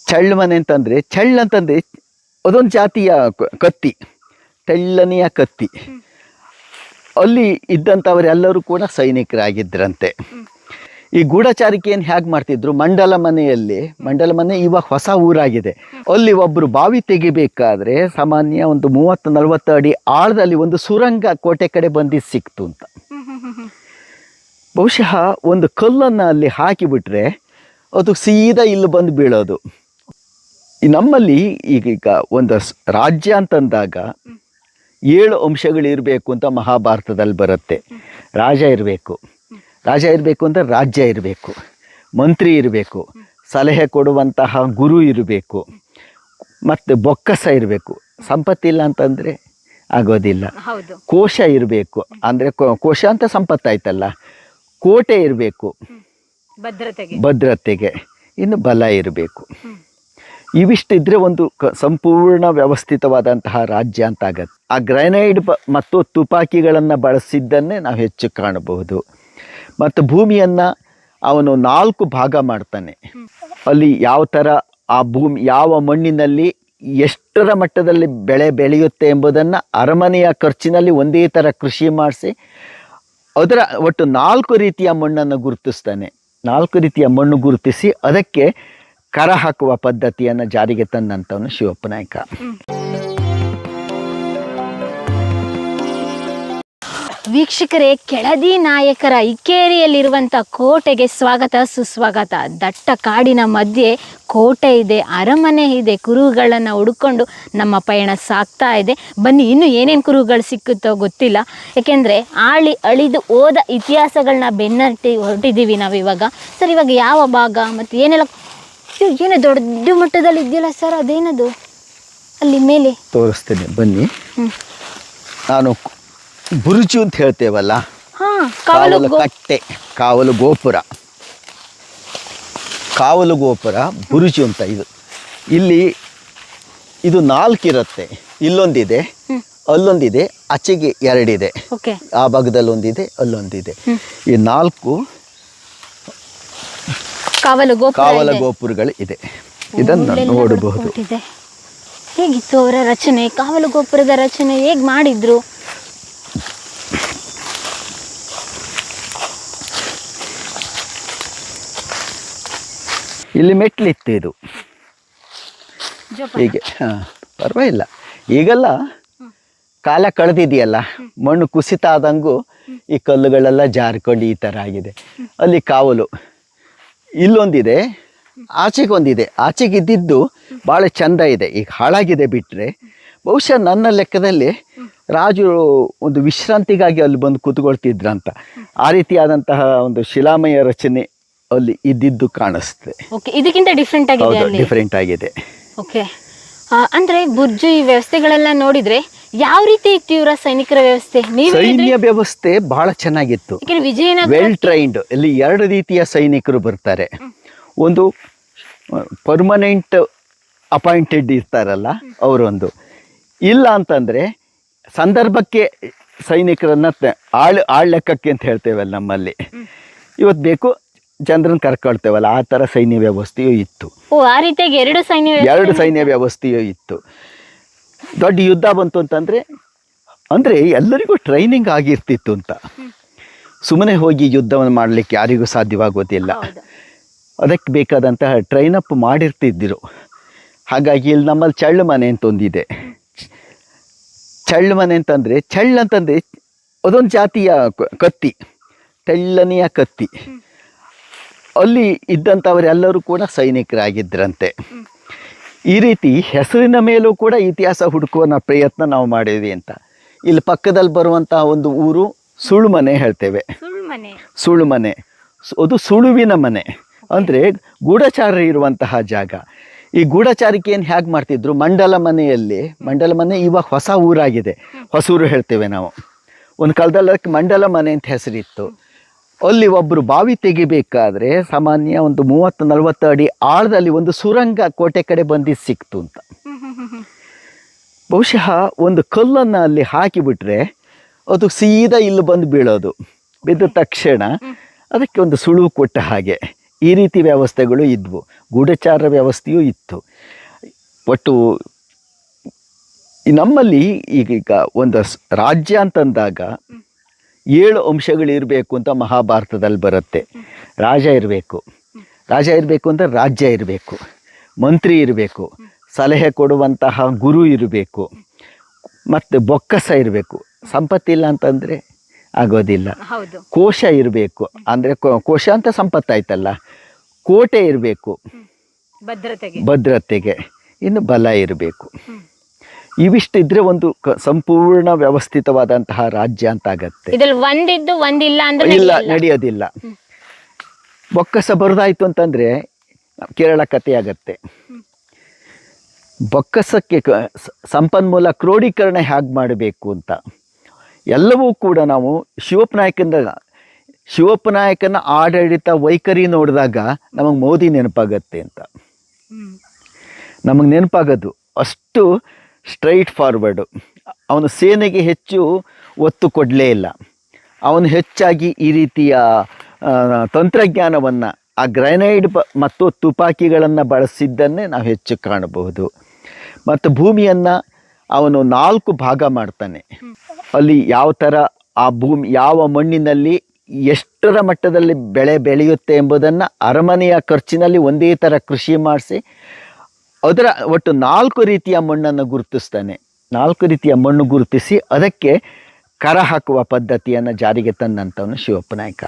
ಚಳ್ಳು ಮನೆ ಅಂತಂದರೆ ಅದೊಂದು ಜಾತಿಯ ಕತ್ತಿ, ತೆಳ್ಳನೆಯ ಕತ್ತಿ. ಅಲ್ಲಿ ಇದ್ದಂಥವರೆಲ್ಲರೂ ಕೂಡ ಸೈನಿಕರಾಗಿದ್ದರಂತೆ. ಈ ಗೂಢಚಾರಿಕೆಯನ್ನು ಹೇಗೆ ಮಾಡ್ತಿದ್ರು, ಮಂಡಲ ಮನೆ ಇವಾಗ ಹೊಸ ಊರಾಗಿದೆ, ಅಲ್ಲಿ ಒಬ್ಬರು ಬಾವಿ ತೆಗಿಬೇಕಾದ್ರೆ ಸಾಮಾನ್ಯ ಒಂದು 30-40 ಅಡಿ ಆಳದಲ್ಲಿ ಒಂದು ಸುರಂಗ ಕೋಟೆ ಕಡೆ ಬಂದಿದ್ದು ಸಿಕ್ತು ಅಂತ. ಬಹುಶಃ ಒಂದು ಕಲ್ಲನ್ನು ಅಲ್ಲಿ ಹಾಕಿಬಿಟ್ರೆ ಅದು ಸೀದಾ ಇಲ್ಲಿ ಬಂದು ಬೀಳೋದು. ನಮ್ಮಲ್ಲಿ ಈಗ ಒಂದು ರಾಜ್ಯ ಅಂತಂದಾಗ 7 ಅಂಶಗಳಿರಬೇಕು ಅಂತ ಮಹಾಭಾರತದಲ್ಲಿ ಬರುತ್ತೆ. ರಾಜ ಇರಬೇಕು ಅಂದರೆ ರಾಜ್ಯ ಇರಬೇಕು, ಮಂತ್ರಿ ಇರಬೇಕು, ಸಲಹೆ ಕೊಡುವಂತಹ ಗುರು ಇರಬೇಕು, ಮತ್ತು ಬೊಕ್ಕಸ ಇರಬೇಕು. ಸಂಪತ್ತಿಲ್ಲ ಅಂತಂದರೆ ಆಗೋದಿಲ್ಲ. ಕೋಶ ಇರಬೇಕು, ಅಂದರೆ ಕೋಶ ಅಂತ ಸಂಪತ್ತಾಯ್ತಲ್ಲ. ಕೋಟೆ ಇರಬೇಕು ಭದ್ರತೆಗೆ, ಇನ್ನು ಬಲ ಇರಬೇಕು. ಇವಿಷ್ಟಿದ್ರೆ ಒಂದು ಸಂಪೂರ್ಣ ವ್ಯವಸ್ಥಿತವಾದಂತಹ ರಾಜ್ಯ ಅಂತ ಆಗತ್ತೆ. ಆ ಗ್ರೆನೇಡ್ ಮತ್ತು ತುಪಾಕಿಗಳನ್ನು ಬಳಸಿದ್ದನ್ನೇ ನಾವು ಹೆಚ್ಚು ಕಾಣಬಹುದು. ಮತ್ತು ಭೂಮಿಯನ್ನು ಅವನು 4 ಭಾಗ ಮಾಡ್ತಾನೆ. ಅಲ್ಲಿ ಯಾವ ಥರ ಆ ಭೂಮಿ, ಯಾವ ಮಣ್ಣಿನಲ್ಲಿ ಎಷ್ಟರ ಮಟ್ಟದಲ್ಲಿ ಬೆಳೆ ಬೆಳೆಯುತ್ತೆ ಎಂಬುದನ್ನು ಅರಮನೆಯ ಖರ್ಚಿನಲ್ಲಿ ಒಂದೇ ಥರ ಕೃಷಿ ಮಾಡಿಸಿ ಅದರ ಒಟ್ಟು 4 ರೀತಿಯ ಮಣ್ಣನ್ನು ಗುರುತಿಸ್ತಾನೆ. 4 ರೀತಿಯ ಮಣ್ಣು ಗುರುತಿಸಿ ಅದಕ್ಕೆ ಕರ ಹಾಕುವ ಪದ್ಧತಿಯನ್ನು ಜಾರಿಗೆ ತಂದಂಥವನು ಶಿವಪ್ಪ ನಾಯ್ಕ. ವೀಕ್ಷಕರೇ, ಕೆಳದಿ ನಾಯಕರ ಇಕ್ಕೇರಿಯಲ್ಲಿರುವಂಥ ಕೋಟೆಗೆ ಸ್ವಾಗತ ಸುಸ್ವಾಗತ. ದಟ್ಟ ಕಾಡಿನ ಮಧ್ಯೆ ಕೋಟೆ ಇದೆ, ಅರಮನೆ ಇದೆ. ಕುರುಹುಗಳನ್ನು ಹುಡುಕೊಂಡು ನಮ್ಮ ಪಯಣ ಸಾಗ್ತಾ ಇದೆ. ಬನ್ನಿ, ಇನ್ನೂ ಏನೇನು ಕುರುಹುಗಳು ಸಿಕ್ಕುತ್ತೋ ಗೊತ್ತಿಲ್ಲ. ಯಾಕೆಂದರೆ ಅಳಿದು ಹೋದ ಇತಿಹಾಸಗಳನ್ನ ಬೆನ್ನಟ್ಟಿ ಹೊರಟಿದ್ದೀವಿ ನಾವು ಇವಾಗ. ಸರ್, ಇವಾಗ ಯಾವ ಭಾಗ ಮತ್ತು ಏನೆಲ್ಲ? ಏನೋ ದೊಡ್ಡ ಮಟ್ಟದಲ್ಲಿ ಇದೆಯಲ್ಲ ಸರ್, ಅದೇನದು ಅಲ್ಲಿ ಮೇಲೆ? ತೋರಿಸ್ತೇನೆ ಬನ್ನಿ. ನಾನು ಬುರುಜು ಅಂತ ಹೇಳ್ತೇವಲ್ಲ, ಕಾವಲು ಕಟ್ಟೆ, ಕಾವಲು ಗೋಪುರ ಬುರುಜು ಅಂತ. ಇದು 4 ಇರುತ್ತೆ. ಇಲ್ಲೊಂದಿದೆ, ಅಲ್ಲೊಂದಿದೆ, ಆಚೆಗೆ 2 ಇದೆ. ಆ ಭಾಗದಲ್ಲಿ ಒಂದಿದೆ, ಅಲ್ಲೊಂದಿದೆ. ಈ 4 ಕಾವಲು ಗೋಪುರಗಳು ಇದೆ. ಇದನ್ನು ನೋಡಬಹುದು. ಹೇಗಿತ್ತು ಅವರ ರಚನೆ? ಕಾವಲು ಗೋಪುರದ ರಚನೆ ಹೇಗೆ ಮಾಡಿದ್ರು? ಇಲ್ಲಿ ಮೆಟ್ಲಿತ್ತು. ಇದು ಹೀಗೆ ಪರವಾಗಿಲ್ಲ. ಈಗೆಲ್ಲ ಕಾಲ ಕಳೆದಿದೆಯಲ್ಲ, ಮಣ್ಣು ಕುಸಿತ ಆದಂಗೂ ಈ ಕಲ್ಲುಗಳೆಲ್ಲ ಜಾರ್ಕೊಂಡು ಈ ಥರ ಆಗಿದೆ. ಅಲ್ಲಿ ಕಾವಲು ಇಲ್ಲೊಂದಿದೆ, ಆಚೆಗೊಂದಿದೆ. ಆಚೆಗಿದ್ದಿದ್ದು ಭಾಳ ಚೆಂದ ಇದೆ, ಈಗ ಹಾಳಾಗಿದೆ ಬಿಟ್ಟರೆ. ಬಹುಶಃ ನನ್ನ ಲೆಕ್ಕದಲ್ಲಿ ರಾಜರು ಒಂದು ವಿಶ್ರಾಂತಿಗಾಗಿ ಅಲ್ಲಿ ಬಂದು ಕೂತ್ಕೊಳ್ತಿದ್ರಂತ. ಆ ರೀತಿಯಾದಂತಹ ಒಂದು ಶಿಲಾಮಯ ರಚನೆ ಅಲ್ಲಿ ಇದ್ದಿದ್ದು ಕಾಣಿಸ್ತದೆ. ಇದಕ್ಕಿಂತ ಡಿಫ್ರೆಂಟ್ ಆಗಿದೆ. ಓಕೆ, ಅಂದ್ರೆ ಬುರ್ಜು ಈ ವ್ಯವಸ್ಥೆಗಳೆಲ್ಲ ನೋಡಿದ್ರೆ ಯಾವ ರೀತಿ ಇತ್ತು ಇವರ ಸೈನಿಕರ ವ್ಯವಸ್ಥೆ? ಸೈನ್ಯ ವ್ಯವಸ್ಥೆ ಬಹಳ ಚೆನ್ನಾಗಿತ್ತು, ವೆಲ್ ಟ್ರೈನ್ಡ್. ಇಲ್ಲಿ 2 ರೀತಿಯ ಸೈನಿಕರು ಬರ್ತಾರೆ. ಒಂದು ಪರ್ಮನೆಂಟ್ ಅಪಾಯಿಂಟೆಡ್ ಇರ್ತಾರಲ್ಲ, ಅವರೊಂದು. ಇಲ್ಲ ಅಂತಂದರೆ ಸಂದರ್ಭಕ್ಕೆ ಸೈನಿಕರನ್ನು ಆಳ್ ಲೆಕ್ಕಕ್ಕೆ ಅಂತ ಹೇಳ್ತೇವಲ್ಲ ನಮ್ಮಲ್ಲಿ. ಇವತ್ತು ಬೇಕು ಜನರನ್ನು ಕರ್ಕೊಳ್ತೇವಲ್ಲ, ಆ ಥರ ಸೈನ್ಯ ವ್ಯವಸ್ಥೆಯೂ ಇತ್ತು. ಆ ರೀತಿಯಾಗಿ 2 ಸೈನ್ಯ ವ್ಯವಸ್ಥೆಯೂ ಇತ್ತು. ದೊಡ್ಡ ಯುದ್ಧ ಬಂತು ಅಂತಂದರೆ ಎಲ್ಲರಿಗೂ ಟ್ರೈನಿಂಗ್ ಆಗಿರ್ತಿತ್ತು ಅಂತ. ಸುಮ್ಮನೆ ಹೋಗಿ ಯುದ್ಧವನ್ನು ಮಾಡಲಿಕ್ಕೆ ಯಾರಿಗೂ ಸಾಧ್ಯವಾಗೋದಿಲ್ಲ. ಅದಕ್ಕೆ ಬೇಕಾದಂತಹ ಟ್ರೈನಪ್ ಮಾಡಿರ್ತಿದ್ದರು. ಹಾಗಾಗಿ ಇಲ್ಲಿ ನಮ್ಮಲ್ಲಿ ಚಳ್ಳು ಮನೆ ಅಂತ ಒಂದಿದೆ. ಚಳ್ಳು ಮನೆ ಅಂತಂದರೆ ಅದೊಂದು ಜಾತಿಯ ಕತ್ತಿ, ತೆಳ್ಳನೆಯ ಕತ್ತಿ. ಅಲ್ಲಿ ಇದ್ದಂಥವರೆಲ್ಲರೂ ಕೂಡ ಸೈನಿಕರಾಗಿದ್ದರಂತೆ. ಈ ರೀತಿ ಹೆಸರಿನ ಮೇಲೂ ಕೂಡ ಇತಿಹಾಸ ಹುಡುಕುವ ಪ್ರಯತ್ನ ನಾವು ಮಾಡಿದ್ವಿ ಅಂತ. ಇಲ್ಲಿ ಪಕ್ಕದಲ್ಲಿ ಬರುವಂತಹ ಒಂದು ಊರು ಸುಳುಮನೆ ಹೇಳ್ತೇವೆ. ಸುಳುಮನೆ ಅದು ಸುಳುವಿನ ಮನೆ, ಅಂದರೆ ಗೂಢಚಾರರು ಇರುವಂತಹ ಜಾಗ. ಈ ಗೂಢಚಾರಿಕೆಯನ್ನು ಹೇಗೆ ಮಾಡ್ತಿದ್ರು, ಮಂಡಲ ಮನೆ ಇವಾಗ ಹೊಸ ಊರಾಗಿದೆ, ಹೊಸೂರು ಹೇಳ್ತೇವೆ ನಾವು. ಒಂದು ಕಾಲದಲ್ಲಿ ಅದಕ್ಕೆ ಮಂಡಲ ಮನೆ ಅಂತ ಹೆಸರಿತ್ತು. ಅಲ್ಲಿ ಒಬ್ಬರು ಬಾವಿ ತೆಗಿಬೇಕಾದ್ರೆ ಸಾಮಾನ್ಯ ಒಂದು 30-40 ಅಡಿ ಆಳದಲ್ಲಿ ಒಂದು ಸುರಂಗ ಕೋಟೆ ಕಡೆ ಬಂದಿದ್ದು ಸಿಕ್ತು ಅಂತ. ಬಹುಶಃ ಒಂದು ಕಲ್ಲನ್ನು ಅಲ್ಲಿ ಹಾಕಿಬಿಟ್ರೆ ಅದು ಸೀದಾ ಇಲ್ಲಿ ಬಂದು ಬೀಳೋದು. ಬಿದ್ದ ತಕ್ಷಣ ಅದಕ್ಕೆ ಒಂದು ಸುಳುವು ಕೊಟ್ಟ ಹಾಗೆ ಈ ರೀತಿ ವ್ಯವಸ್ಥೆಗಳು ಇದ್ವು. ಗೂಢಚಾರ ವ್ಯವಸ್ಥೆಯೂ ಇತ್ತು. ಒಟ್ಟು ನಮ್ಮಲ್ಲಿ ಈಗ ಒಂದು ರಾಜ್ಯ ಅಂತಂದಾಗ 7 ಅಂಶಗಳಿರಬೇಕು ಅಂತ ಮಹಾಭಾರತದಲ್ಲಿ ಬರುತ್ತೆ. ರಾಜ ಇರಬೇಕು ಅಂದರೆ ರಾಜ್ಯ ಇರಬೇಕು, ಮಂತ್ರಿ ಇರಬೇಕು, ಸಲಹೆ ಕೊಡುವಂತಹ ಗುರು ಇರಬೇಕು, ಮತ್ತು ಬೊಕ್ಕಸ ಇರಬೇಕು. ಸಂಪತ್ತಿಲ್ಲ ಅಂತಂದರೆ ಆಗೋದಿಲ್ಲ. ಕೋಶ ಇರಬೇಕು, ಅಂದರೆ ಕೋಶ ಅಂತ ಸಂಪತ್ತಾಯ್ತಲ್ಲ. ಕೋಟೆ ಇರಬೇಕು ಭದ್ರತೆಗೆ, ಇನ್ನು ಬಲ ಇರಬೇಕು. ಇವಿಷ್ಟಿದ್ರೆ ಒಂದು ಸಂಪೂರ್ಣ ವ್ಯವಸ್ಥಿತವಾದಂತಹ ರಾಜ್ಯ ಅಂತ ಆಗತ್ತೆ. ಇಲ್ಲ, ನಡೆಯೋದಿಲ್ಲ. ಬೊಕ್ಕಸ ಬರೋದಾಯ್ತು ಅಂತಂದರೆ ಕೇರಳ ಕಥೆ ಆಗತ್ತೆ. ಬೊಕ್ಕಸಕ್ಕೆ ಸಂಪನ್ಮೂಲ ಕ್ರೋಢೀಕರಣ ಹೇಗೆ ಮಾಡಬೇಕು ಅಂತ ಎಲ್ಲವೂ ಕೂಡ ನಾವು ಶಿವಪ್ಪನಾಯಕನ ಆಡಳಿತ ವೈಖರಿ ನೋಡಿದಾಗ ನಮಗೆ ಮೋದಿ ನೆನಪಾಗತ್ತೆ ಅಂತ. ನಮಗೆ ನೆನಪಾಗೋದು ಅಷ್ಟು ಸ್ಟ್ರೈಟ್ ಫಾರ್ವರ್ಡು. ಅವನು ಸೇನೆಗೆ ಹೆಚ್ಚು ಒತ್ತು ಕೊಡಲೇ ಇಲ್ಲ. ಅವನು ಹೆಚ್ಚಾಗಿ ಈ ರೀತಿಯ ತಂತ್ರಜ್ಞಾನವನ್ನು, ಆ ಗ್ರೆನೈಡ್ ಮತ್ತು ತುಪಾಕಿಗಳನ್ನು ಬಳಸಿದ್ದನ್ನೇ ನಾವು ಹೆಚ್ಚು ಕಾಣಬಹುದು. ಮತ್ತು ಭೂಮಿಯನ್ನು ಅವನು 4 ಭಾಗ ಮಾಡ್ತಾನೆ. ಅಲ್ಲಿ ಯಾವ ಥರ ಆ ಭೂಮಿ, ಯಾವ ಮಣ್ಣಿನಲ್ಲಿ ಎಷ್ಟರ ಮಟ್ಟದಲ್ಲಿ ಬೆಳೆ ಬೆಳೆಯುತ್ತೆ ಎಂಬುದನ್ನು ಅರಮನೆಯ ಖರ್ಚಿನಲ್ಲಿ ಒಂದೇ ಥರ ಕೃಷಿ ಮಾಡಿಸಿ ಅದರ ಒಟ್ಟು 4 ರೀತಿಯ ಮಣ್ಣನ್ನು ಗುರುತಿಸ್ತಾನೆ. 4 ರೀತಿಯ ಮಣ್ಣು ಗುರುತಿಸಿ ಅದಕ್ಕೆ ಕರ ಹಾಕುವ ಪದ್ಧತಿಯನ್ನು ಜಾರಿಗೆ ತಂದಂಥವನು ಶಿವಪ್ಪನಾಯಕ.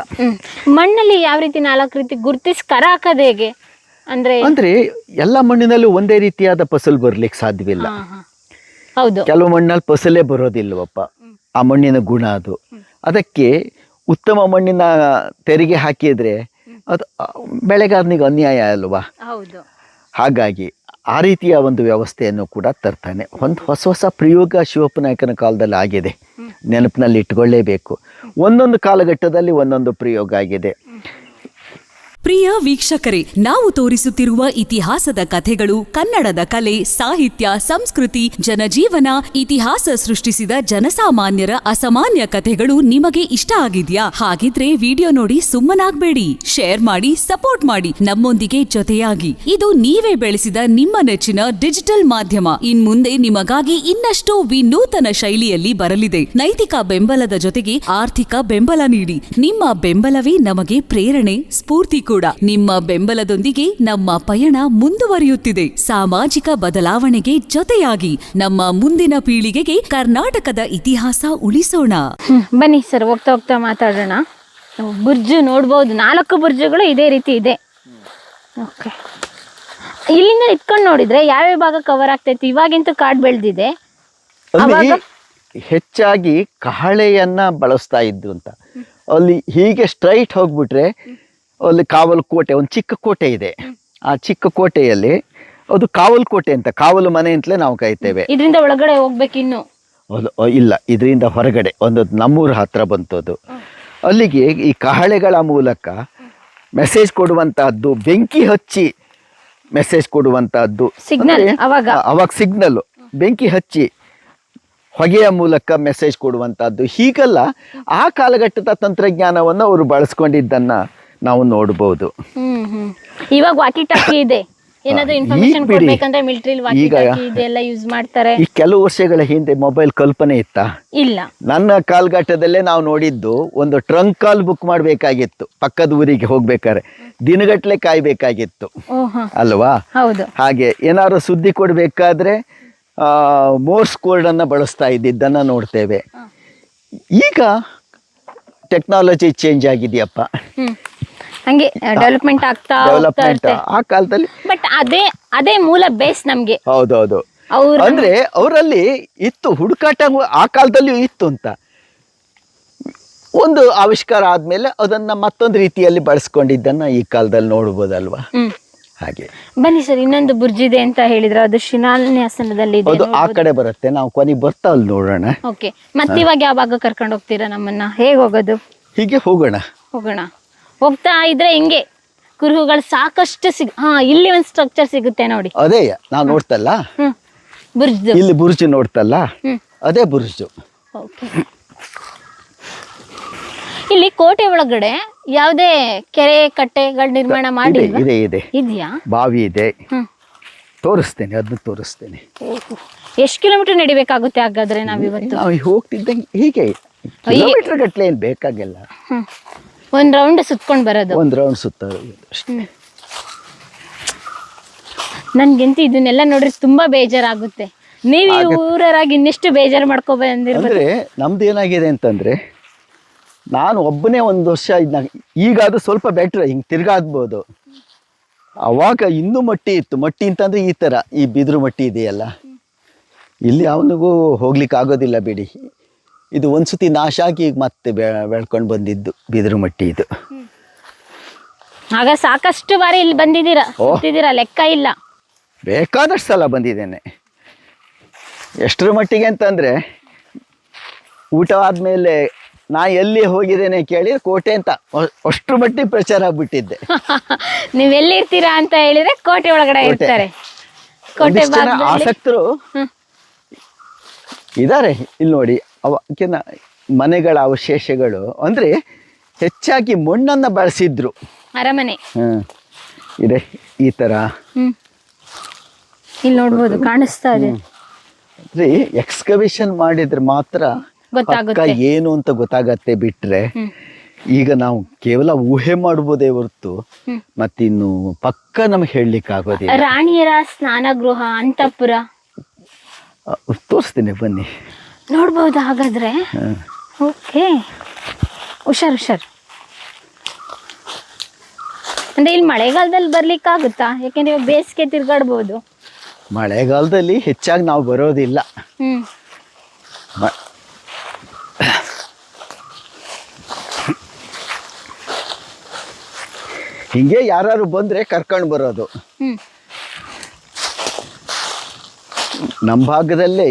ಮಣ್ಣಲ್ಲಿ ಯಾವ ರೀತಿ 4 ರೀತಿ ಗುರುತಿಸಿ ಕರ ಹಾಕೋದು ಹೇಗೆ? ಅಂದರೆ ಎಲ್ಲ ಮಣ್ಣಿನಲ್ಲೂ ಒಂದೇ ರೀತಿಯಾದ ಫಸಲು ಬರಲಿಕ್ಕೆ ಸಾಧ್ಯವಿಲ್ಲ. ಹೌದು, ಕೆಲವು ಮಣ್ಣಲ್ಲಿ ಫಸಲೇ ಬರೋದಿಲ್ವಪ್ಪ. ಆ ಮಣ್ಣಿನ ಗುಣ ಅದು. ಅದಕ್ಕೆ ಉತ್ತಮ ಮಣ್ಣಿನ ತೆರಿಗೆ ಹಾಕಿದರೆ ಅದು ಬೆಳೆಗಾರನಿಗೆ ಅನ್ಯಾಯ ಅಲ್ವಾ. ಹಾಗಾಗಿ ಆ ರೀತಿಯ ಒಂದು ವ್ಯವಸ್ಥೆಯನ್ನು ಕೂಡ ತರ್ತಾನೆ. ಒಂದು ಹೊಸ ಪ್ರಯೋಗ ಶಿವಪ್ಪನಾಯಕನ ಕಾಲದಲ್ಲಿ ಆಗಿದೆ, ನೆನಪಿನಲ್ಲಿ ಇಟ್ಕೊಳ್ಳೇಬೇಕು. ಒಂದೊಂದು ಕಾಲಘಟ್ಟದಲ್ಲಿ ಒಂದೊಂದು ಪ್ರಯೋಗ ಆಗಿದೆ. ಪ್ರಿಯ ವೀಕ್ಷಕರೇ, ನಾವು ತೋರಿಸುತ್ತಿರುವ ಇತಿಹಾಸದ ಕಥೆಗಳು ಕನ್ನಡದ ಕಲೆ, ಸಾಹಿತ್ಯ, ಸಂಸ್ಕೃತಿ, ಜನಜೀವನ, ಇತಿಹಾಸ ಸೃಷ್ಟಿಸಿದ ಜನಸಾಮಾನ್ಯರ ಅಸಾಮಾನ್ಯ ಕಥೆಗಳು ನಿಮಗೆ ಇಷ್ಟ ಆಗಿದ್ಯಾ? ಹಾಗಿದ್ರೆ ವಿಡಿಯೋ ನೋಡಿ ಸುಮ್ಮನಾಗ್ಬೇಡಿ, ಶೇರ್ ಮಾಡಿ, ಸಪೋರ್ಟ್ ಮಾಡಿ, ನಮ್ಮೊಂದಿಗೆ ಜೊತೆಯಾಗಿ. ಇದು ನೀವೇ ಬೆಳೆಸಿದ ನಿಮ್ಮ ನೆಚ್ಚಿನ ಡಿಜಿಟಲ್ ಮಾಧ್ಯಮ. ಇನ್ಮುಂದೆ ನಿಮಗಾಗಿ ಇನ್ನಷ್ಟು ವಿನೂತನ ಶೈಲಿಯಲ್ಲಿ ಬರಲಿದೆ. ನೈತಿಕ ಬೆಂಬಲದ ಜೊತೆಗೆ ಆರ್ಥಿಕ ಬೆಂಬಲ ನೀಡಿ. ನಿಮ್ಮ ಬೆಂಬಲವೇ ನಮಗೆ ಪ್ರೇರಣೆ, ಸ್ಫೂರ್ತಿ ಕೂಡ. ನಿಮ್ಮ ಬೆಂಬಲದೊಂದಿಗೆ ನಮ್ಮ ಪಯಣ ಮುಂದುವರಿಯುತ್ತಿದೆ. ಸಾಮಾಜಿಕ ಬದಲಾವಣೆಗೆ ಜೊತೆಯಾಗಿ ನಮ್ಮ ಮುಂದಿನ ಪೀಳಿಗೆಗೆ ಕರ್ನಾಟಕದ ಇತಿಹಾಸ ಉಳಿಸೋಣ. ಬನ್ನಿ ಸರ್, ಹೋಗ್ತಾ ಮಾತಾಡೋಣ. ಬುರ್ಜು ನೋಡ್ಬೋದು, 4 ಬುರ್ಜುಗಳು ಇದೇ ರೀತಿ ಇದೆ. ಓಕೆ, ಇಲ್ಲಿಂದ ಇಟ್ಕೊಂಡು ನೋಡಿದ್ರೆ ಯಾವ್ಯಾವ ಭಾಗ ಕವರ್ ಆಗ್ತೈತಿ? ಇವಾಗಿಂತೂ ಕಾಡು ಬೆಳೆದಿದೆ. ಹೆಚ್ಚಾಗಿ ಕಹಳೆಯನ್ನ ಬಳಸ್ತಾ ಇದ್ದು ಅಂತ. ಅಲ್ಲಿ ಹೀಗೆ ಸ್ಟ್ರೈಟ್ ಹೋಗ್ಬಿಟ್ರೆ ಅಲ್ಲಿ ಕಾವಲು ಕೋಟೆ, ಒಂದು ಚಿಕ್ಕ ಕೋಟೆ ಇದೆ. ಆ ಚಿಕ್ಕ ಕೋಟೆಯಲ್ಲಿ ಅದು ಕಾವಲು ಕೋಟೆ ಅಂತ, ಕಾವಲು ಮನೆ ಅಂತಲೇ ನಾವು ಕರಿತೇವೆ. ಇದರಿಂದ ಒಳಗಡೆ ಹೋಗ್ಬೇಕು ಇನ್ನು? ಇಲ್ಲ, ಇದರಿಂದ ಹೊರಗಡೆ ಒಂದು ನಮ್ಮೂರ ಹತ್ರ ಬಂತದ್ದು. ಅಲ್ಲಿಗೆ ಈ ಕಹಳೆಗಳ ಮೂಲಕ ಮೆಸೇಜ್ ಕೊಡುವಂತಹದ್ದು, ಬೆಂಕಿ ಹಚ್ಚಿ ಮೆಸೇಜ್ ಕೊಡುವಂತಹದ್ದು. ಅವಾಗ ಸಿಗ್ನಲ್ ಬೆಂಕಿ ಹಚ್ಚಿ ಹೊಗೆಯ ಮೂಲಕ ಮೆಸೇಜ್ ಕೊಡುವಂತಹದ್ದು. ಹೀಗೆಲ್ಲ ಆ ಕಾಲಘಟ್ಟದ ತಂತ್ರಜ್ಞಾನವನ್ನು ಅವರು ಬಳಸ್ಕೊಂಡಿದ್ದನ್ನ ನಾವು ನೋಡಬಹುದು. ಇವಾಗ ವಾಕಿ ಟಾಕಿ ಇದೆ, ಏನಾದರೂ ಇನ್ಫಾರ್ಮೇಷನ್ ಕೊಡಬೇಕಂದ್ರೆ ಮಿಲಿಟರಿಲಿ ವಾಕಿ ಟಾಕಿ ಇದೆಲ್ಲ ಯೂಸ್ ಮಾಡ್ತಾರೆ. ಈ ಕೆಲವು ವರ್ಷಗಳ ಹಿಂದೆ ಮೊಬೈಲ್ ಕಲ್ಪನೆ ಇತ್ತಾ? ಇಲ್ಲ. ನನ್ನ ಕಾಲಘಟ್ಟದಲ್ಲೇ ನಾವು ನೋಡಿದ್ದು, ಒಂದು ಟ್ರಂಕ್ ಕಾಲ್ ಬುಕ್ ಮಾಡಬೇಕಾಗಿತ್ತು, ಪಕ್ಕದ ಊರಿಗೆ ಹೋಗ್ಬೇಕಾದ್ರೆ ದಿನಗಟ್ಟಲೆ ಕಾಯ್ಬೇಕಾಗಿತ್ತು ಅಲ್ವಾ? ಹೌದು. ಹಾಗೆ ಏನಾದ್ರು ಸುದ್ದಿ ಕೊಡಬೇಕಾದ್ರೆ ಮೋರ್ಸ್ ಕೋಡ್ ಅನ್ನ ಬಳಸ್ತಾ ಇದ್ದಿದ್ದನ್ನ ನೋಡ್ತೇವೆ. ಈಗ ಟೆಕ್ನಾಲಜಿ ಚೇಂಜ್ ಆಗಿದೆಯಪ್ಪ, ಹಂಗೆ ಡೆವಲಪ್ಮೆಂಟ್ ಆಗ್ತಾ ಆ ಕಾಲದಲ್ಲಿ. ಬಟ್ ಅದೇ ಮೂಲ ಬೇಸ್ ನಮ್ಗೆ. ಹೌದೌದು. ಅಂದ್ರೆ ಅವರಲ್ಲಿ ಇತ್ತು ಹುಡುಕಾಟ, ಆ ಕಾಲದಲ್ಲಿಯೂ ಇತ್ತು ಅಂತ. ಒಂದು ಆವಿಷ್ಕಾರ ಆದ್ಮೇಲೆ ಅದನ್ನ ಮತ್ತೊಂದು ರೀತಿಯಲ್ಲಿ ಬಳಸ್ಕೊಂಡಿದ್ದನ್ನ ಈ ಕಾಲದಲ್ಲಿ ನೋಡ್ಬೋದಲ್ವಾ? ಹಾಗೆ ಬನ್ನಿ ಸರ್, ಇನ್ನೊಂದು ಬುರ್ಜ್ ಇದೆ ಅಂತ ಹೇಳಿದ್ರೆ ಅದು ಶಿಲಾನ್ಯಾಸನದಲ್ಲಿ ಇದೆ. ಅದು ಆ ಕಡೆ ಬರುತ್ತೆ, ನಾವು ಕೊನೆಗೆ ಬರ್ತಾ ಅಲ್ಲಿ ನೋಡೋಣ. ಓಕೆ, ಮತ್ತೆ ಇವಾಗ ಯಾವ ಭಾಗ ಕರ್ಕೊಂಡು ಹೋಗ್ತೀರಾ ನಮ್ಮನ್ನ? ಹೇಗೆ ಹೋಗೋದು? ಹೀಗೆ ಹೋಗೋಣ. ಹೋಗ್ತಾ ಇದ್ರೆ ಹಿಂಗೆ ಕುರುಹುಗಳು ಸಾಕಷ್ಟು ಇಲ್ಲಿ ಒಂದು ಸ್ಟ್ರಕ್ಚರ್ ಸಿಗುತ್ತೆ ನೋಡಿ. ಅದೇ ನಾವು ನೋಡ್ತಲ್ಲ, ಬುರ್ಜ್. ಇಲ್ಲಿ ಬುರ್ಜ್ ನೋಡ್ತಲ್ಲ, ಅದೇ ಬುರ್ಜು. ಇಲ್ಲಿ ಕೋಟೆ ಒಳಗಡೆ ಯಾವುದೇ ಕೆರೆ ಕಟ್ಟೆಗಳ ನಿರ್ಮಾಣ ಮಾಡಿ ಇದೆ ಇದೆ ಇದೆಯಾ? ಬಾವಿ ಇದೆ, ಹ್ಮ್. ತೋರಿಸ್ತೇನೆ, ಅದನ್ನ ತೋರಿಸ್ತೇನೆ. ಎಷ್ಟು ಕಿಲೋಮೀಟರ್ ನಡಿಬೇಕಾಗುತ್ತೆ ಹಾಗಾದ್ರೆ ನಾವಿವತ್ತು? ನಾವು ಹೋಗ್ತಿದ್ದಂಗೆ ಹೀಗೆ ಕಿಲೋಮೀಟರ್ ಗಟ್ಟಲೆ ಏನು ಬೇಕಾಗಿಲ್ಲ, ಒಂದ್ ರೌಂಡ್ ಸುತ್ಕೊಂಡ್ ಬರೋದು. ಒಂದು ರೌಂಡ್ ಸುತ್ತ ಅಷ್ಟೇ. ನನ್ಗಿಂತ ಇದನ್ನೆಲ್ಲ ನೋಡ್ರಿ ತುಂಬಾ ಬೇಜಾರಾಗುತ್ತೆ. ನೀವು ಈ ಊರರಾಗಿ ಇನ್ನೆಷ್ಟು ಬೇಜಾರು ಮಾಡ್ಕೊ ಬಂದಿರ್ಬೋದು. ಅಂದರೆ ನಮ್ದು ಏನಾಗಿದೆ ಅಂತಂದರೆ, ನಾನು ಒಬ್ಬನೇ ಒಂದು ವರ್ಷ ಇದನ್ನ, ಈಗ ಅದು ಸ್ವಲ್ಪ ಬೆಟ್ರ್, ಹಿಂಗೆ ತಿರ್ಗಾಡ್ಬೋದು. ಅವಾಗ ಇನ್ನೂ ಮಟ್ಟಿ ಇತ್ತು. ಮಟ್ಟಿ ಅಂತಂದರೆ ಈ ಥರ ಈ ಬಿದಿರು ಮಟ್ಟಿ ಇದೆಯಲ್ಲ, ಇಲ್ಲಿ ಅವನಿಗೂ ಹೋಗ್ಲಿಕ್ಕೆ ಆಗೋದಿಲ್ಲ ಬಿಡಿ. ಇದು ಒಂದ್ಸತಿ ನಾಶ ಆಗಿ ಈಗ ಮತ್ತೆ ಬೆಳ್ಕೊಂಡು ಬಂದಿದ್ದು ಬಿದಿರು ಮಟ್ಟಿ ಇದು. ಆಗ ಸಾಕಷ್ಟು ಬಾರಿ ಇಲ್ಲಿ ಬಂದಿದ್ದೀರಾ, ಲೆಕ್ಕ ಇಲ್ಲ. ಬೇಕಾದಷ್ಟು ಸಲ ಬಂದಿದ್ದೇನೆ. ಎಷ್ಟರ ಮಟ್ಟಿಗೆ ಅಂತಂದರೆ, ಊಟ ಆದಮೇಲೆ ನಾ ಎಲ್ಲಿ ಹೋಗಿದ್ದೇನೆ ಕೇಳಿ ಕೋಟೆ ಅಂತ ಅಷ್ಟರ ಮಟ್ಟಿಗೆ ಪ್ರಚಾರ ಆಗ್ಬಿಟ್ಟಿದ್ದೆ. ನೀವು ಎಲ್ಲಿರ್ತೀರಾ ಅಂತ ಹೇಳಿದ್ರೆ ಕೋಟೆ ಒಳಗಡೆ ಇರ್ತಾರೆ. ಕೋಟೆ ಒಂದಿಷ್ಟು ಜನ ಆಸಕ್ತರು ಇದ್ದಾರೆ ಇಲ್ಲಿ ನೋಡಿ. ಅವಕ್ಕಿಂತ ಮನೆಗಳ ಅವಶೇಷಗಳು ಅಂದರೆ ಹೆಚ್ಚಾಗಿ ಮಣ್ಣನ್ನು ಬಳಸಿದ್ರು. ಅರಮನೆ ಇದೆ ಈ ಥರ. ಇಲ್ಲಿ ನೋಡ್ಬೋದು, ಕಾಣಿಸ್ತಾ ಇದೆ. ಎಕ್ಸ್ಕವೇಷನ್ ಮಾಡಿದ್ರೆ ಮಾತ್ರ ಪಕ್ಕ ಏನು ಅಂತ ಗೊತ್ತಾಗತ್ತೆ. ಬಿಟ್ರೆ ಈಗ ನಾವು ಕೇವಲ ಊಹೆ ಮಾಡ್ಬೋದೇ ಹೊರತು ಮತ್ತಿನ್ನು ಪಕ್ಕ ನಮ್ಗೆ ಹೇಳಲಿಕ್ಕೆ ಆಗೋದಿಲ್ಲ. ರಾಣಿಯರ ಸ್ನಾನಗೃಹ, ಅಂತಃಪುರ ತೋರಿಸ್ತೀನಿ, ಬನ್ನಿ ನೋಡ್ಬೋದು. ಹಾಗಾದ್ರೆ ಓಕೆ, ಹುಷಾರ್. ಅಂದ್ರೆ ಇಲ್ಲಿ ಮಳೆಗಾಲದಲ್ಲಿ ಬರ್ಲಿಕ್ಕಾಗುತ್ತಾ? ಯಾಕೆಂದ್ರೆ ಇವಾಗ ಬೇಸಿಗೆ ತಿರ್ಗಾಡ್ಬೋದು. ಮಳೆಗಾಲದಲ್ಲಿ ಹೆಚ್ಚಾಗಿ ನಾವು ಬರೋದಿಲ್ಲ. ಹಿಂಗೆ ಯಾರು ಬಂದ್ರೆ ಕರ್ಕೊಂಡು ಬರೋದು. ನಮ್ಮ ಭಾಗದಲ್ಲಿ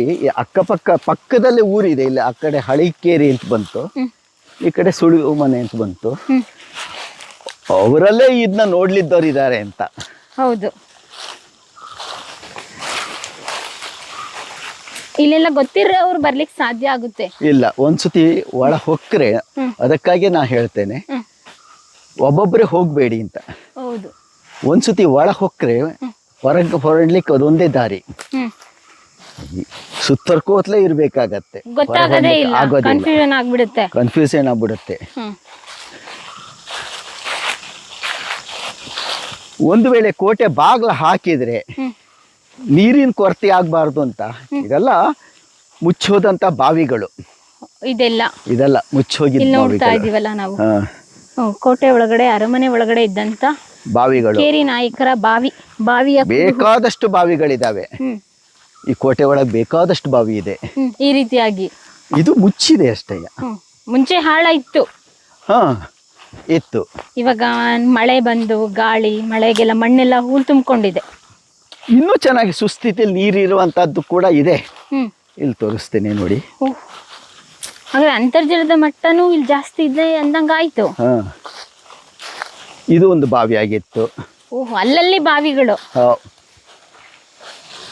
ಪಕ್ಕದಲ್ಲೇ ಊರಿದೆ. ಇಲ್ಲಿ ಆ ಕಡೆ ಹಳಿಕೇರಿ ಅಂತ ಬಂತು, ಈ ಕಡೆ ಸುಳಿವು ಮನೆ ಅಂತ ಬಂತು. ಅವರಲ್ಲೇ ಇದನ್ನ ನೋಡ್ಲಿದ್ದವ್ರು ಇದ್ದಾರೆ ಅಂತ. ಹೌದು, ಇಲ್ಲೆಲ್ಲ ಗೊತ್ತಿರೋ ಅವ್ರು ಬರ್ಲಿಕ್ಕೆ ಸಾಧ್ಯ ಆಗುತ್ತೆ. ಇಲ್ಲ, ಒಂದ್ಸತಿ ಒಳ ಹೊಕ್ಕರೆ, ಅದಕ್ಕಾಗಿ ನಾ ಹೇಳ್ತೇನೆ ಒಬ್ಬೊಬ್ಬರೇ ಹೋಗ್ಬೇಡಿ ಅಂತ. ಹೌದು, ಒಂದ್ಸತಿ ಒಳ ಹೊಕ್ಕರೆ ಹೊರಡ್ಲಿಕ್ಕೆ ಅದೊಂದೇ ದಾರಿ. ಸುತ್ತರ್ಕೋತ್ಲೇ ಇರ್ಬೇಕಾಗತ್ತೆ, ಗೊತ್ತಾಗದೇ ಇಲ್ಲ, ಕನ್ಫ್ಯೂಷನ್ ಆಗ್ಬಿಡುತ್ತೆ. ಒಂದು ವೇಳೆ ಕೋಟೆ ಬಾಗ್ಲ ಹಾಕಿದ್ರೆ ನೀರಿನ ಕೊರತೆ ಆಗ್ಬಾರ್ದು ಅಂತ ಇದೆಲ್ಲ ಮುಚ್ಚೋದಂತ ಬಾವಿಗಳು. ಇದೆಲ್ಲ ಮುಚ್ಚೋಗಿದ್ದ ನೋಡ್ತಾ ಇದೀವಲ್ಲ ನಾವು. ಕೋಟೆ ಒಳಗಡೆ, ಅರಮನೆ ಒಳಗಡೆ ಇದ್ದಂತ ಬಾವಿಗಳು, ಕೇರಿ ನಾಯಕರ ಬಾವಿಯ ಬೇಕಾದಷ್ಟು ಬಾವಿಗಳಿದಾವೆ. ಈ ಕೋಟೆ ಒಳಗೆ ಬೇಕಾದಷ್ಟು ಬಾವಿ ಇದೆ. ಈ ರೀತಿಯಾಗಿ ಇದು ಮುಚ್ಚಿದೆ ಅಷ್ಟೇ. ಮುಂಚೆ ಹಾಳ ಇತ್ತು. ಇವಾಗ ಮಳೆ ಬಂದು ಗಾಳಿ ಮಳೆಗೆಲ್ಲ ಮಣ್ಣೆಲ್ಲ ಹೂಳು ತುಂಬಿಕೊಂಡಿದೆ. ಇನ್ನೂ ಚೆನ್ನಾಗಿ ಸುಸ್ಥಿತಿಯಲ್ಲಿ ನೀರಿರುವಂತದ್ದು ಕೂಡ ಇದೆ. ಇಲ್ಲಿ ತೋರಿಸ್ತೇನೆ ನೋಡಿ. ಹಾಗಾದ್ರೆ ಅಂತರ್ಜಲದ ಮಟ್ಟನೂ ಇಲ್ಲಿ ಜಾಸ್ತಿ ಇದೆ ಅಂದಂಗಾಯ್ತು. ಇದು ಒಂದು ಬಾವಿ ಆಗಿತ್ತು. ಅಲ್ಲಲ್ಲಿ ಬಾವಿಗಳು.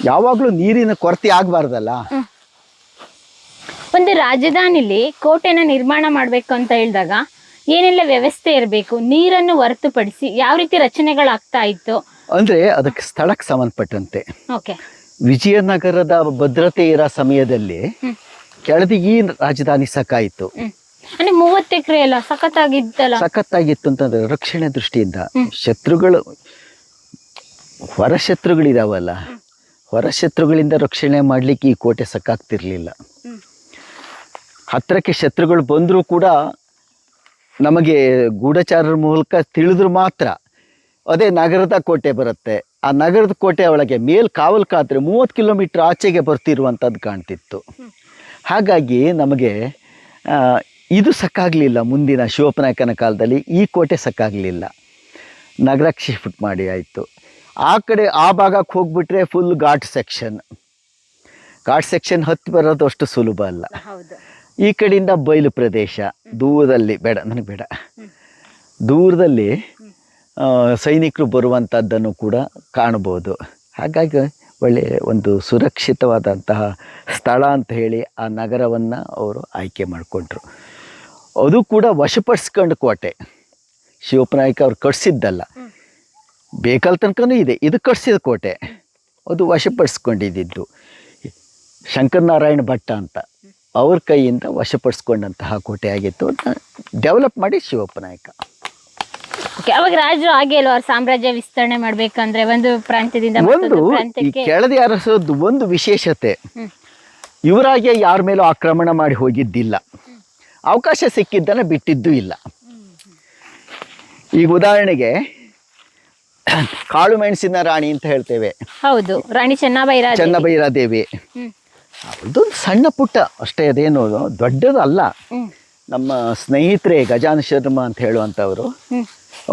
ಯಾವಾಗ್ಲೂ ನೀರಿನ ಕೊರತೆ ಆಗ್ಬಾರ್ದಲ್ಲ. ಒಂದು ರಾಜಧಾನಿಲಿ ಕೋಟೆನ ನಿರ್ಮಾಣ ಮಾಡ್ಬೇಕು ಅಂತ ಹೇಳಿದಾಗ ಏನೆಲ್ಲ ವ್ಯವಸ್ಥೆ ಇರಬೇಕು? ನೀರನ್ನು ಹೊರತುಪಡಿಸಿ ಯಾವ ರೀತಿ ರಚನೆಗಳಾಗ್ತಾ ಇತ್ತು ಅಂದ್ರೆ ಅದಕ್ಕೆ ಸ್ಥಳಕ್ಕೆ ಸಂಬಂಧಪಟ್ಟಂತೆ. ಓಕೆ, ವಿಜಯನಗರದ ಭದ್ರತೆ ಇರೋ ಸಮಯದಲ್ಲಿ ಕೆಳದಿಗೆ ರಾಜಧಾನಿ ಸಾಕಾಯಿತು. ಅಂದ್ರೆ 30 ಎಕರೆ ಎಲ್ಲ ಸಖತ್ತಾಗಿತ್ತು ಅಂತಂದ್ರೆ ರಕ್ಷಣೆ ದೃಷ್ಟಿಯಿಂದ. ಶತ್ರುಗಳು, ಹೊರಶತ್ರುಗಳಿದಾವಲ್ಲ, ಹೊರಶತ್ರುಗಳಿಂದ ರಕ್ಷಣೆ ಮಾಡ್ಲಿಕ್ಕೆ ಈ ಕೋಟೆ ಸಾಕಾಗ್ತಿರ್ಲಿಲ್ಲ. ಹತ್ತಿರಕ್ಕೆ ಶತ್ರುಗಳು ಬಂದರೂ ಕೂಡ ನಮಗೆ ಗೂಢಚಾರರ ಮೂಲಕ ತಿಳಿದ್ರು ಮಾತ್ರ ಅದೇ ನಗರದ ಕೋಟೆ ಬರುತ್ತೆ. ಆ ನಗರದ ಕೋಟೆ ಒಳಗೆ ಕಾವಲು ಕಾದ್ರೆ 30 ಕಿಲೋಮೀಟರ್ ಆಚೆಗೆ ಬರ್ತಿರುವಂಥದ್ದು ಕಾಣ್ತಿತ್ತು. ಹಾಗಾಗಿ ನಮಗೆ ಇದು ಸಾಕಾಗಲಿಲ್ಲ. ಮುಂದಿನ ಶಿವಪ್ಪನಾಯಕನ ಕಾಲದಲ್ಲಿ ಈ ಕೋಟೆ ಸಾಕಾಗಲಿಲ್ಲ, ನಗರಕ್ಕೆ ಶಿಫ್ಟ್ ಮಾಡಿ ಆಯಿತು. ಆ ಭಾಗಕ್ಕೆ ಹೋಗ್ಬಿಟ್ರೆ ಫುಲ್ ಘಾಟ್ ಸೆಕ್ಷನ್ ಹತ್ತಿ ಬರೋದು ಅಷ್ಟು ಸುಲಭ ಅಲ್ಲ. ಈ ಕಡೆಯಿಂದ ಬಯಲು ಪ್ರದೇಶ, ದೂರದಲ್ಲಿ ನನಗೆ ಬೇಡ, ದೂರದಲ್ಲಿ ಸೈನಿಕರು ಬರುವಂಥದ್ದನ್ನು ಕೂಡ ಕಾಣ್ಬೋದು. ಹಾಗಾಗಿ ಒಳ್ಳೆಯ ಒಂದು ಸುರಕ್ಷಿತವಾದಂತಹ ಸ್ಥಳ ಅಂತ ಹೇಳಿ ಆ ನಗರವನ್ನು ಅವರು ಆಯ್ಕೆ ಮಾಡಿಕೊಂಡ್ರು. ಅದು ಕೂಡ ವಶಪಡಿಸ್ಕೊಂಡು ಕೋಟೆ. ಶಿವಪ್ಪನಾಯಕ ಅವ್ರು ಕಟ್ಸಿದ್ದಲ್ಲ, ಬೇಕಲ್ ತನಕನೂ ಇದೆ. ಇದು ಕಟ್ಸಿದ ಕೋಟೆ, ಅದು ವಶಪಡಿಸ್ಕೊಂಡಿದ್ದು ಶಂಕರನಾರಾಯಣ ಭಟ್ಟ ಅಂತ ಅವ್ರ ಕೈಯಿಂದ ವಶಪಡಿಸ್ಕೊಂಡಂತಹ ಕೋಟೆ ಆಗಿತ್ತು. ಡೆವಲಪ್ ಮಾಡಿ ಶಿವಪ್ಪನಾಯಕ. Okay, ಅವಾಗ ರಾಜರು ಹಾಗೆ ಅಲ್ವಾ, ಅವ್ರ ಸಾಮ್ರಾಜ್ಯ ವಿಸ್ತರಣೆ ಮಾಡ್ಬೇಕಂದ್ರೆ ಒಂದು ಪ್ರಾಂತ್ಯದಿಂದ ಒಂದು ಮತ್ತೊಂದು ಈ ಪ್ರಾಂತ್ಯಕ್ಕೆ. ಕೆಳದಿ ಅರಸೋದು ಒಂದು ವಿಶೇಷತೆ, ಇವರಾಗೆ ಯಾರ ಮೇಲೂ ಆಕ್ರಮಣ ಮಾಡಿ ಹೋಗಿದ್ದಿಲ್ಲ, ಅವಕಾಶ ಸಿಕ್ಕಿದ್ದನ್ನು ಬಿಟ್ಟಿದ್ದೂ ಇಲ್ಲ. ಈಗ ಉದಾಹರಣೆಗೆ ಕಾಳು ಮೆಣಸಿನ ರಾಣಿ ಅಂತ ಹೇಳ್ತೇವೆ, ಹೌದು, ರಾಣಿ ಚೆನ್ನಬೈರಾದೇವಿ. ಚೆನ್ನಬೈರಾದೇವಿ. ಅದೊಂದು ಸಣ್ಣ ಪುಟ್ಟ ಅಷ್ಟೇ, ಅದೇನು ದೊಡ್ಡದು ಅಲ್ಲ. ನಮ್ಮ ಸ್ನೇಹಿತರೆ ಗಜಾನ ಶರ್ಮಾ ಅಂತ ಹೇಳುವಂಥವ್ರು,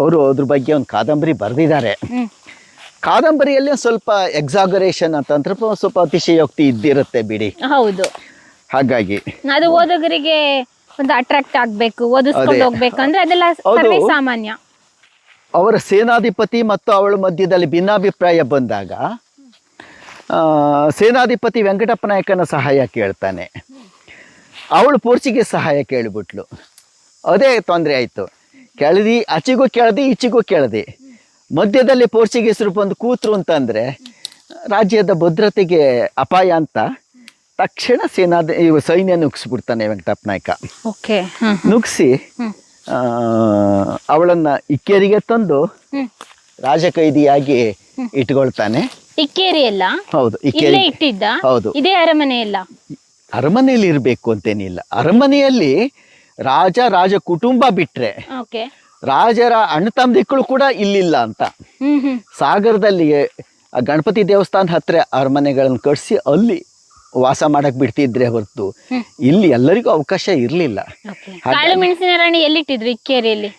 ಅವರು ಅದ್ರ ಬಗ್ಗೆ ಒಂದು ಕಾದಂಬರಿ ಬರೆದಿದ್ದಾರೆ. ಕಾದಂಬರಿಯಲ್ಲಿ ಒಂದು ಸ್ವಲ್ಪ ಎಕ್ಸಾಗರೇಷನ್ ಅಂತಂದ್ರೆ ಸ್ವಲ್ಪ ಅತಿಶಯೋಕ್ತಿ ಇದ್ದಿರುತ್ತೆ ಬಿಡಿ. ಹೌದು, ಹಾಗಾಗಿ ಅದು ಓದುಗರಿಗೆ ಒಂದು ಅಟ್ರಾಕ್ಟ್ ಆಗ್ಬೇಕು, ಓದಿಸ್ಕೊಂಡು ಹೋಗ್ಬೇಕಂದ್ರೆ ಅದೆಲ್ಲ ಸರ್ವೇ ಸಾಮಾನ್ಯ. ಅವರ ಸೇನಾಧಿಪತಿ ಮತ್ತು ಅವಳ ಮಧ್ಯದಲ್ಲಿ ಭಿನ್ನಾಭಿಪ್ರಾಯ ಬಂದಾಗ ಸೇನಾಧಿಪತಿ ವೆಂಕಟಪ್ಪ ನಾಯಕನ ಸಹಾಯ ಕೇಳ್ತಾನೆ, ಅವಳು ಪೋರ್ಚುಗೀಸ್ ಸಹಾಯ ಕೇಳಿಬಿಟ್ಲು. ಅದೇ ತೊಂದರೆ ಆಯಿತು. ಕೆಳದಿ ಆಚೆಗೂ ಕೆಳದಿ, ಈಚೆಗೂ ಕೆಳದಿ, ಮಧ್ಯದಲ್ಲಿ ಪೋರ್ಚುಗೀಸರು ಬಂದು ಕೂತ್ರು ಅಂತಂದರೆ ರಾಜ್ಯದ ಭದ್ರತೆಗೆ ಅಪಾಯ ಅಂತ ತಕ್ಷಣ ಸೈನ್ಯ ನುಗ್ಗಿಸ್ಬಿಡ್ತಾನೆ ವೆಂಕಟಪ್ಪ ನಾಯಕ. ನುಗ್ಗಿಸಿ ಅವಳನ್ನು ಇಕ್ಕೇರಿಗೆ ತಂದು ರಾಜಕೈದಿಯಾಗಿ ಇಟ್ಕೊಳ್ತಾನೆ. ಇಕ್ಕೇರಿ ಎಲ್ಲ ಹೌದು, ಇಲ್ಲೇ ಇಟ್ಟಿದ್ದ. ಹೌದು, ಇದೇ ಅರಮನೆಯಲ್ಲ, ಅರಮನೆಯಲ್ಲಿ ಇರಬೇಕು ಅಂತೇನಿಲ್ಲ. ಅರಮನೆಯಲ್ಲಿ ರಾಜ ಕುಟುಂಬ ಬಿಟ್ರೆ ರಾಜರ ಅಣ್ಣ ತಮ್ಮದಿಕ್ಕಳು ಕೂಡ ಇಲ್ಲಿಲ್ಲ ಅಂತ. ಸಾಗರದಲ್ಲಿ ಗಣಪತಿ ದೇವಸ್ಥಾನ ಹತ್ರ ಅರಮನೆಗಳನ್ನು ಕಟ್ಸಿ ಅಲ್ಲಿ ವಾಸ ಮಾಡಕ್ ಬಿಡ್ತಿದ್ರೆ ಹೊರತು ಇಲ್ಲಿ ಎಲ್ಲರಿಗೂ ಅವಕಾಶ ಇರ್ಲಿಲ್ಲ. ಕಾಳು ಮೆಣಸಿನ ರಾಣಿ ಎಲ್ಲಿಟ್ಟಿದ್ರು? ಇಕ್ಕೇರಿಯಲ್ಲಿ.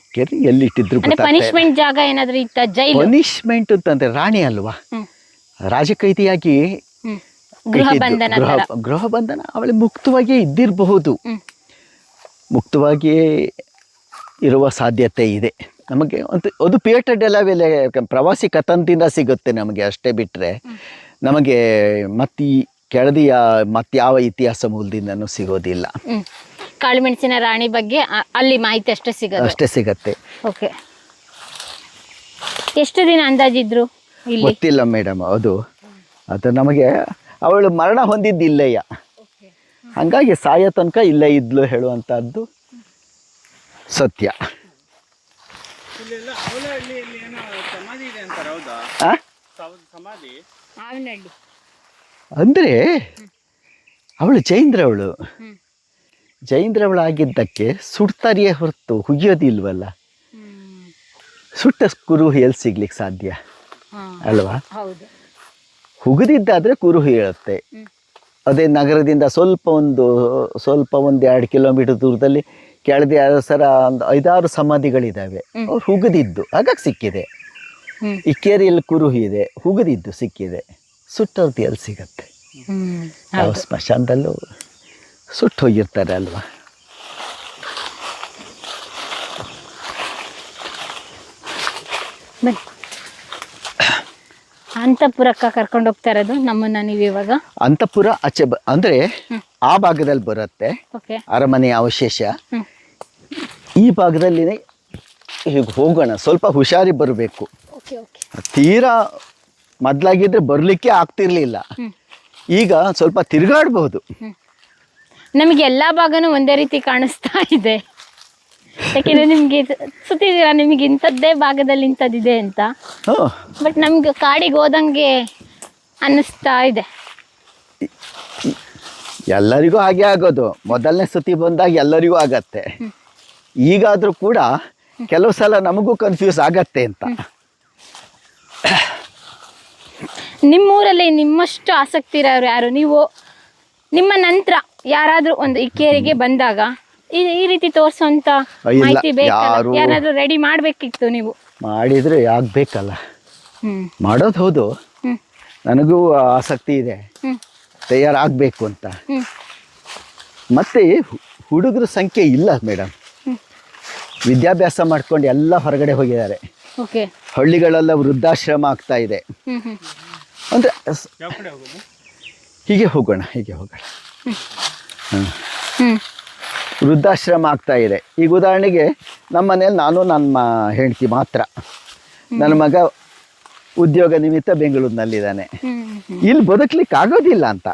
ಎಲ್ಲಿಟ್ಟಿದ್ರು ಪನಿಷ್ಮೆಂಟ್ ಜಾಗ ಏನಾದ್ರು ಇತ್ತ? ಜೈಲು. ಪನಿಷ್ಮೆಂಟ್ ಅಂತಂದ್ರೆ ರಾಣಿ ಅಲ್ವಾ, ರಾಜಕೈದಿಯಾಗಿ ಗೃಹ ಬಂಧನ ಅವಳು ಮುಕ್ತವಾಗಿ ಇದ್ದಿರಬಹುದು, ಮುಕ್ತವಾಗಿಯೇ ಇರುವ ಸಾಧ್ಯತೆ ಇದೆ. ನಮಗೆ ಅದು ಪೇಟ ಡೆಲಾವೆಲೆ ಪ್ರವಾಸಿ ಕಥನದಿಂದ ಸಿಗುತ್ತೆ ನಮಗೆ, ಅಷ್ಟೇ ಬಿಟ್ಟರೆ ನಮಗೆ ಈ ಕೆಳದಿಯ ಮತ್ಯಾವ ಇತಿಹಾಸ ಮೂಲದಿಂದನೂ ಸಿಗೋದಿಲ್ಲ. ಕಾಳುಮೆಣಸಿನ ರಾಣಿ ಬಗ್ಗೆ ಅಲ್ಲಿ ಮಾಹಿತಿ ಅಷ್ಟೇ ಸಿಗತ್ತೆ. ಓಕೆ, ಎಷ್ಟು ದಿನ ಅಂದಾಜಿದ್ರು? ಗೊತ್ತಿಲ್ಲ ಮೇಡಮ್, ಅದು ನಮಗೆ ಅವಳು ಮರಣ ಹೊಂದಿದ್ದಿಲ್ಲಯ್ಯ, ಹಾಗಾಗಿ ಸಾಯೋ ತನಕ ಇಲ್ಲೇ ಇದ್ಲು ಹೇಳುವಂಥದ್ದು ಸತ್ಯ. ಅಂದರೆ ಅವಳು ಜೈಂದ್ರವಳಾಗಿದ್ದಕ್ಕೆ ಸುಡ್ತಾರಿಯೇ ಹೊರತು ಹುಗಿಯೋದಿಲ್ವಲ್ಲ. ಸುಟ್ಟ ಕುರುಹು ಎಲ್ಲಿ ಸಿಗ್ಲಿಕ್ಕೆ ಸಾಧ್ಯ ಅಲ್ವಾ? ಹುಗಿದಿದ್ದಾದ್ರೆ ಕುರುಹು ಹೇಳುತ್ತೆ. ಅದೇ ನಗರದಿಂದ ಸ್ವಲ್ಪ ಒಂದು 2 ಕಿಲೋಮೀಟರ್ ದೂರದಲ್ಲಿ ಕೆಳದಿ ಅರಸರ ಒಂದು 5-6 ಸಮಾಧಿಗಳಿದ್ದಾವೆ. ಅವ್ರು ಹುಗಿದಿದ್ದು ಹಾಗಾಗಿ ಸಿಕ್ಕಿದೆ. ಇಕ್ಕೇರಿಯಲ್ಲಿ ಕುರುಹು ಇದೆ, ಹುಗಿದಿದ್ದು ಸಿಕ್ಕಿದೆ. ಸುಟ್ಟವ್ರದ್ದು ಎಲ್ಲಿ ಸಿಗತ್ತೆ? ಯಾವ ಸ್ಮಶಾನದಲ್ಲೂ ಸುಟ್ಟು ಹೋಗಿರ್ತಾರೆ ಅಲ್ವಾ? ಅಂತಃಪುರಕ್ಕೆ ಕರ್ಕೊಂಡು ಹೋಗ್ತಾ ಇರೋದು ನಮ್ಮನ್ನ ನೀವು ಇವಾಗ? ಅಂತಃಪುರ ಆಚೆ ಅಂದ್ರೆ ಆ ಭಾಗದಲ್ಲಿ ಬರುತ್ತೆ ಅರಮನೆಯ ಅವಶೇಷ. ಈ ಭಾಗದಲ್ಲಿ ಹೀಗೆ ಹೋಗೋಣ, ಸ್ವಲ್ಪ ಹುಷಾರಿ ಬರಬೇಕು. ತೀರಾ ಮೊದಲಾಗಿದ್ರೆ ಬರಲಿಕ್ಕೆ ಆಗ್ತಿರ್ಲಿಲ್ಲ, ಈಗ ಸ್ವಲ್ಪ ತಿರುಗಾಡ್ಬಹುದು. ನಮಗೆ ಎಲ್ಲಾ ಭಾಗನೂ ಒಂದೇ ರೀತಿ ಕಾಣಿಸ್ತಾ ಇದೆ, ಯಾಕೆಂದ್ರೆ ನಿಮ್ಗೆ ಸುತ್ತಿದ್ದೀರಾ, ನಿಮಗೆ ಇಂಥದ್ದೇ ಭಾಗದಲ್ಲಿ ಇಂಥದ್ದಿದೆ ಅಂತ. ಬಟ್ ನಮ್ಗೆ ಕಾಡಿಗೆ ಹೋದಂಗೆ ಅನ್ನಿಸ್ತಾ ಇದೆ. ಎಲ್ಲರಿಗೂ ಹಾಗೆ ಆಗೋದು, ಮೊದಲನೇ ಸತಿ ಬಂದಾಗ ಎಲ್ಲರಿಗೂ ಆಗತ್ತೆ. ಈಗಾದ್ರೂ ಕೂಡ ಕೆಲವು ಸಲ ನಮಗೂ ಕನ್ಫ್ಯೂಸ್ ಆಗತ್ತೆ ಅಂತ. ನಿಮ್ಮೂರಲ್ಲಿ ನಿಮ್ಮಷ್ಟು ಆಸಕ್ತಿ ಇರೋರು ಯಾರು? ನೀವು ನಿಮ್ಮ ನಂತರ ಯಾರಾದ್ರೂ ಒಂದು ಇಕ್ಕೇರಿಗೆ ಬಂದಾಗ ಈ ರೀತಿ ತೋರಿಸುವಂತ ಮಾಹಿತಿ ಬೇಕಲ್ಲ, ಯಾರಾದ್ರೂ ರೆಡಿ ಮಾಡ್ಬೇಕಿತ್ತು. ನೀವು ಮಾಡಿದ್ರೆ ಆಗ್ಬೇಕಲ್ಲ, ಮಾಡೋದು ಹೌದು, ನನಗೂ ಆಸಕ್ತಿ ಇದೆ, ತಯಾರಾಗಬೇಕು ಅಂತ. ಮತ್ತೆ ಹುಡುಗರ ಸಂಖ್ಯೆ ಇಲ್ಲ ಮೇಡಮ್, ವಿದ್ಯಾಭ್ಯಾಸ ಮಾಡ್ಕೊಂಡು ಎಲ್ಲ ಹೊರಗಡೆ ಹೋಗಿದ್ದಾರೆ. ಹಳ್ಳಿಗಳೆಲ್ಲ ವೃದ್ಧಾಶ್ರಮ ಆಗ್ತಾ ಇದೆ. ಅಂದ್ರೆ ಹೀಗೆ ಹೋಗೋಣ. ವೃದ್ಧಾಶ್ರಮ ಆಗ್ತಾ ಇದೆ. ಈಗ ಉದಾಹರಣೆಗೆ ನಮ್ಮ ಮನೇಲಿ ನಾನು ನನ್ನ ಹೆಂಡತಿ ಮಾತ್ರ, ನನ್ನ ಮಗ ಉದ್ಯೋಗ ನಿಮಿತ್ತ ಬೆಂಗಳೂರಿನಲ್ಲಿದ್ದಾನೆ. ಇಲ್ಲಿ ಬದುಕಲಿಕ್ಕೆ ಆಗೋದಿಲ್ಲ ಅಂತ.